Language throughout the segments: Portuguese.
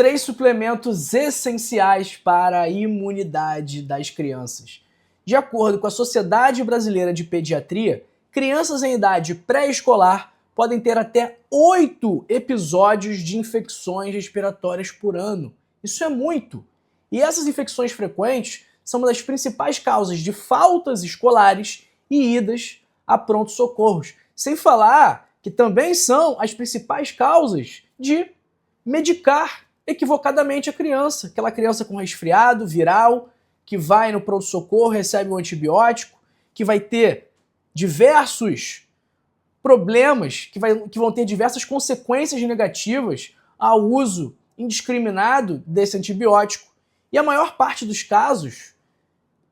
3 suplementos essenciais para a imunidade das crianças. De acordo com a Sociedade Brasileira de Pediatria, crianças em idade pré-escolar podem ter até 8 episódios de infecções respiratórias por ano. Isso é muito! E essas infecções frequentes são uma das principais causas de faltas escolares e idas a pronto-socorros. Sem falar que também são as principais causas de medicar equivocadamente a criança. Aquela criança com resfriado viral, que vai no pronto-socorro, recebe um antibiótico, que vai ter diversos problemas, que vão ter diversas consequências negativas ao uso indiscriminado desse antibiótico. E a maior parte dos casos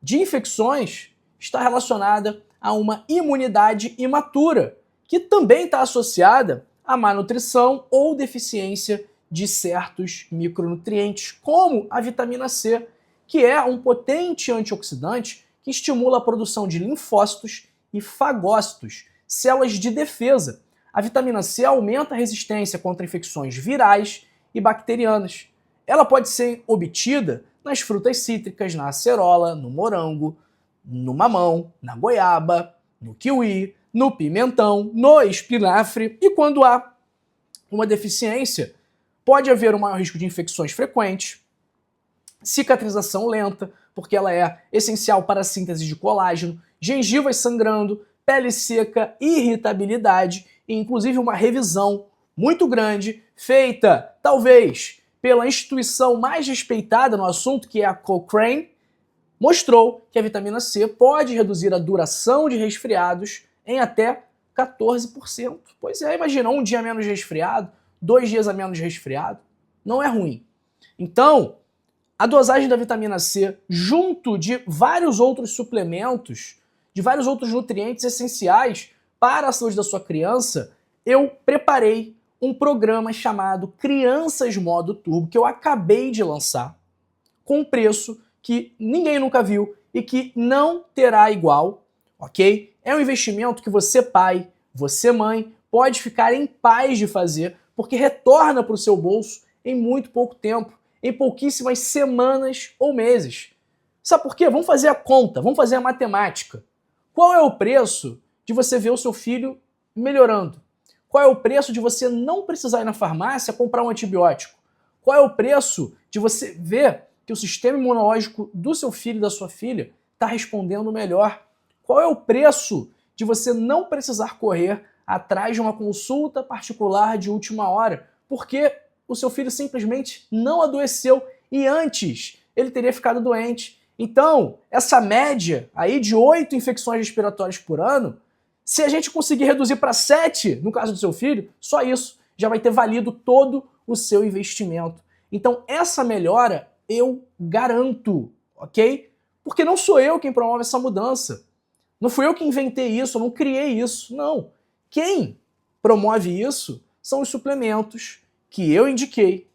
de infecções está relacionada a uma imunidade imatura, que também está associada à má nutrição ou deficiência de certos micronutrientes, como a vitamina C, que é um potente antioxidante que estimula a produção de linfócitos e fagócitos, células de defesa. A vitamina C aumenta a resistência contra infecções virais e bacterianas. Ela pode ser obtida nas frutas cítricas, na acerola, no morango, no mamão, na goiaba, no kiwi, no pimentão, no espinafre. E quando há uma deficiência, pode haver um maior risco de infecções frequentes, cicatrização lenta, porque ela é essencial para a síntese de colágeno, gengivas sangrando, pele seca, irritabilidade e inclusive uma revisão muito grande, feita talvez pela instituição mais respeitada no assunto, que é a Cochrane, mostrou que a vitamina C pode reduzir a duração de resfriados em até 14%. Pois é, imagina, um dia menos de resfriado, 2 dias a menos de resfriado, não é ruim. Então, a dosagem da vitamina C, junto de vários outros suplementos, de vários outros nutrientes essenciais para a saúde da sua criança, eu preparei um programa chamado Crianças Modo Turbo, que eu acabei de lançar, com um preço que ninguém nunca viu e que não terá igual, ok? É um investimento que você, pai, você, mãe, pode ficar em paz de fazer, porque retorna para o seu bolso em muito pouco tempo, em pouquíssimas semanas ou meses. Sabe por quê? Vamos fazer a conta, vamos fazer a matemática. Qual é o preço de você ver o seu filho melhorando? Qual é o preço de você não precisar ir na farmácia comprar um antibiótico? Qual é o preço de você ver que o sistema imunológico do seu filho e da sua filha está respondendo melhor? Qual é o preço de você não precisar correr atrás de uma consulta particular de última hora? Porque o seu filho simplesmente não adoeceu e antes ele teria ficado doente. Então, essa média aí de 8 infecções respiratórias por ano, se a gente conseguir reduzir para 7, no caso do seu filho, só isso já vai ter valido todo o seu investimento. Então, essa melhora eu garanto, ok? Porque não sou eu quem promove essa mudança. Não fui eu que inventei isso, eu não criei isso, não. Quem promove isso são os suplementos que eu indiquei.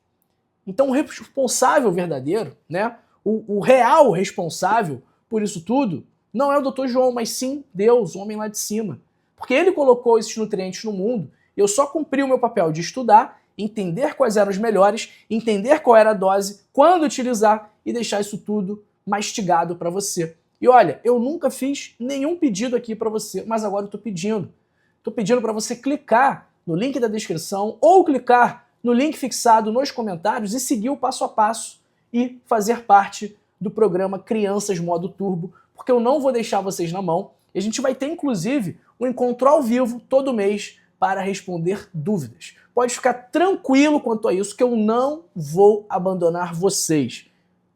Então, o responsável verdadeiro, né? O real responsável por isso tudo não é o Dr. João, mas sim Deus, o homem lá de cima. Porque ele colocou esses nutrientes no mundo, eu só cumpri o meu papel de estudar, entender quais eram os melhores, entender qual era a dose, quando utilizar e deixar isso tudo mastigado para você. E olha, eu nunca fiz nenhum pedido aqui para você, mas agora eu estou pedindo. Estou pedindo para você clicar no link da descrição ou clicar no link fixado nos comentários e seguir o passo a passo e fazer parte do programa Crianças Modo Turbo, porque eu não vou deixar vocês na mão. E a gente vai ter, inclusive, um encontro ao vivo todo mês para responder dúvidas. Pode ficar tranquilo quanto a isso, que eu não vou abandonar vocês.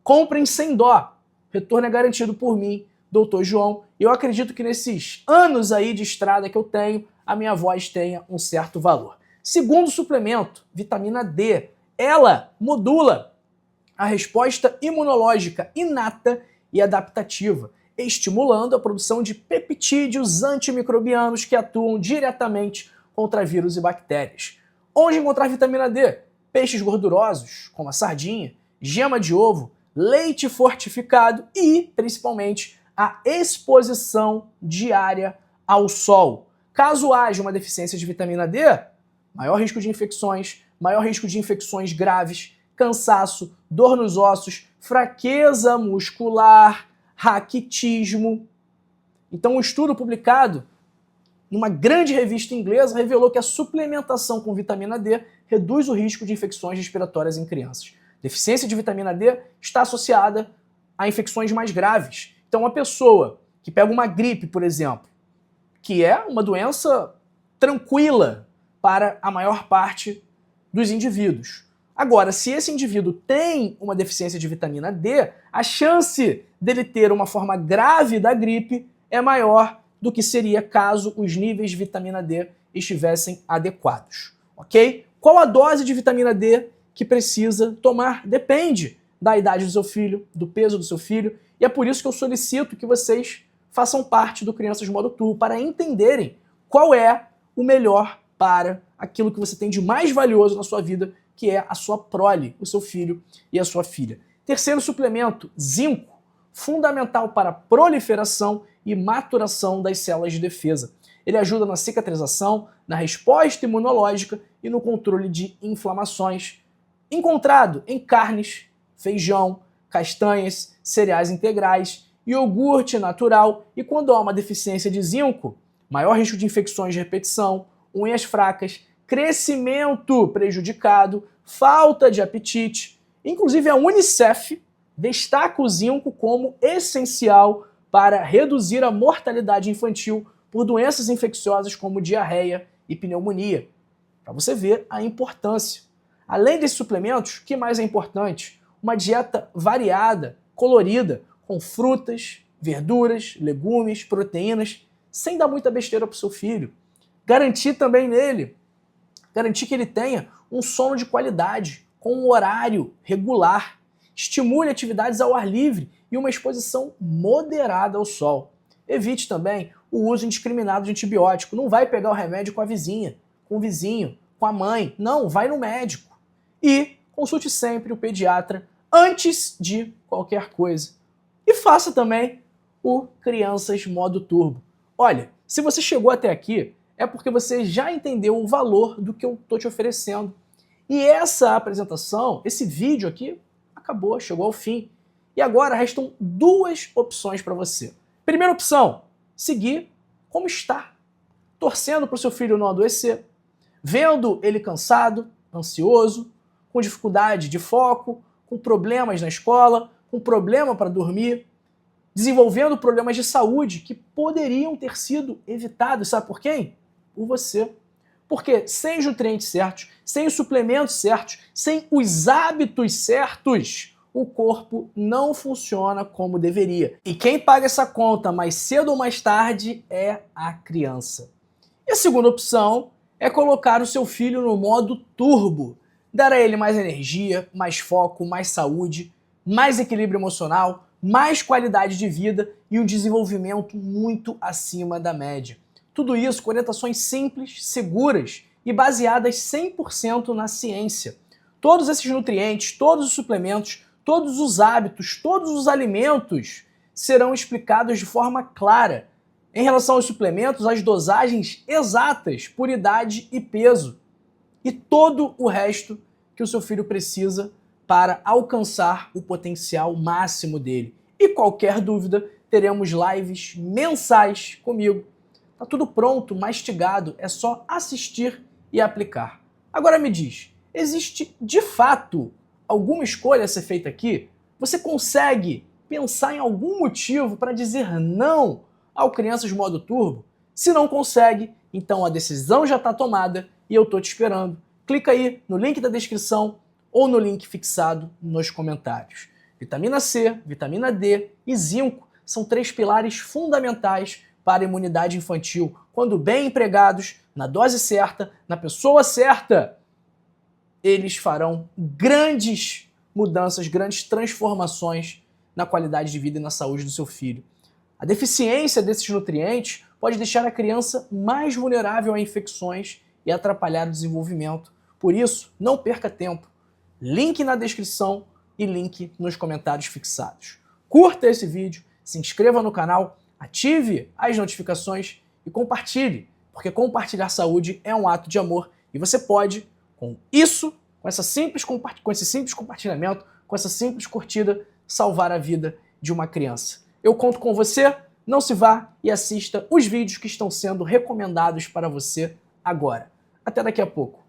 Comprem sem dó. Retorno é garantido por mim, Dr. João. Eu acredito que nesses anos aí de estrada que eu tenho, a minha voz tenha um certo valor. Segundo suplemento, vitamina D. Ela modula a resposta imunológica inata e adaptativa, estimulando a produção de peptídeos antimicrobianos que atuam diretamente contra vírus e bactérias. Onde encontrar vitamina D? Peixes gordurosos, como a sardinha, gema de ovo, leite fortificado e, principalmente, a exposição diária ao sol. Caso haja uma deficiência de vitamina D, maior risco de infecções graves, cansaço, dor nos ossos, fraqueza muscular, raquitismo. Então, um estudo publicado numa grande revista inglesa revelou que a suplementação com vitamina D reduz o risco de infecções respiratórias em crianças. Deficiência de vitamina D está associada a infecções mais graves. Então, uma pessoa que pega uma gripe, por exemplo, que é uma doença tranquila para a maior parte dos indivíduos. Agora, se esse indivíduo tem uma deficiência de vitamina D, a chance dele ter uma forma grave da gripe é maior do que seria caso os níveis de vitamina D estivessem adequados, ok? Qual a dose de vitamina D que precisa tomar? Depende da idade do seu filho, do peso do seu filho, e é por isso que eu solicito que vocês façam parte do Crianças Modo Turbo para entenderem qual é o melhor para aquilo que você tem de mais valioso na sua vida, que é a sua prole, o seu filho e a sua filha. Terceiro suplemento, zinco, fundamental para a proliferação e maturação das células de defesa. Ele ajuda na cicatrização, na resposta imunológica e no controle de inflamações. Encontrado em carnes, feijão, castanhas, cereais integrais, iogurte natural e quando há uma deficiência de zinco, maior risco de infecções de repetição, unhas fracas, crescimento prejudicado, falta de apetite. Inclusive a Unicef destaca o zinco como essencial para reduzir a mortalidade infantil por doenças infecciosas como diarreia e pneumonia. Para você ver a importância. Além desses suplementos, o que mais é importante? Uma dieta variada, colorida, com frutas, verduras, legumes, proteínas, sem dar muita besteira para o seu filho. Garantir também nele, garantir que ele tenha um sono de qualidade, com um horário regular. Estimule atividades ao ar livre e uma exposição moderada ao sol. Evite também o uso indiscriminado de antibiótico. Não vai pegar o remédio com a vizinha, com o vizinho, com a mãe. Não, vai no médico. E consulte sempre o pediatra antes de qualquer coisa. E faça também o Crianças Modo Turbo. Olha, se você chegou até aqui, é porque você já entendeu o valor do que eu estou te oferecendo. E essa apresentação, esse vídeo aqui, acabou, chegou ao fim. E agora restam duas opções para você. Primeira opção, seguir como está, torcendo para o seu filho não adoecer, vendo ele cansado, ansioso, com dificuldade de foco, com problemas na escola, com problema para dormir, desenvolvendo problemas de saúde que poderiam ter sido evitados. Sabe por quem? Por você. Porque sem os nutrientes certos, sem os suplementos certos, sem os hábitos certos, o corpo não funciona como deveria. E quem paga essa conta mais cedo ou mais tarde é a criança. E a segunda opção é colocar o seu filho no modo turbo. Dar a ele mais energia, mais foco, mais saúde, mais equilíbrio emocional, mais qualidade de vida e um desenvolvimento muito acima da média. Tudo isso com orientações simples, seguras e baseadas 100% na ciência. Todos esses nutrientes, todos os suplementos, todos os hábitos, todos os alimentos serão explicados de forma clara. Em relação aos suplementos, as dosagens exatas por idade e peso. E todo o resto que o seu filho precisa para alcançar o potencial máximo dele. E qualquer dúvida, teremos lives mensais comigo. Tá tudo pronto, mastigado, é só assistir e aplicar. Agora me diz, existe de fato alguma escolha a ser feita aqui? Você consegue pensar em algum motivo para dizer não ao Crianças Modo Turbo? Se não consegue, então a decisão já está tomada e eu estou te esperando. Clica aí no link da descrição ou no link fixado nos comentários. Vitamina C, vitamina D e zinco são 3 pilares fundamentais para a imunidade infantil. Quando bem empregados, na dose certa, na pessoa certa, eles farão grandes mudanças, grandes transformações na qualidade de vida e na saúde do seu filho. A deficiência desses nutrientes pode deixar a criança mais vulnerável a infecções e atrapalhar o desenvolvimento. Por isso, não perca tempo. Link na descrição e link nos comentários fixados. Curta esse vídeo, se inscreva no canal, ative as notificações e compartilhe, porque compartilhar saúde é um ato de amor e você pode, com isso, com esse simples compartilhamento, com essa simples curtida, salvar a vida de uma criança. Eu conto com você, não se vá e assista os vídeos que estão sendo recomendados para você agora. Até daqui a pouco.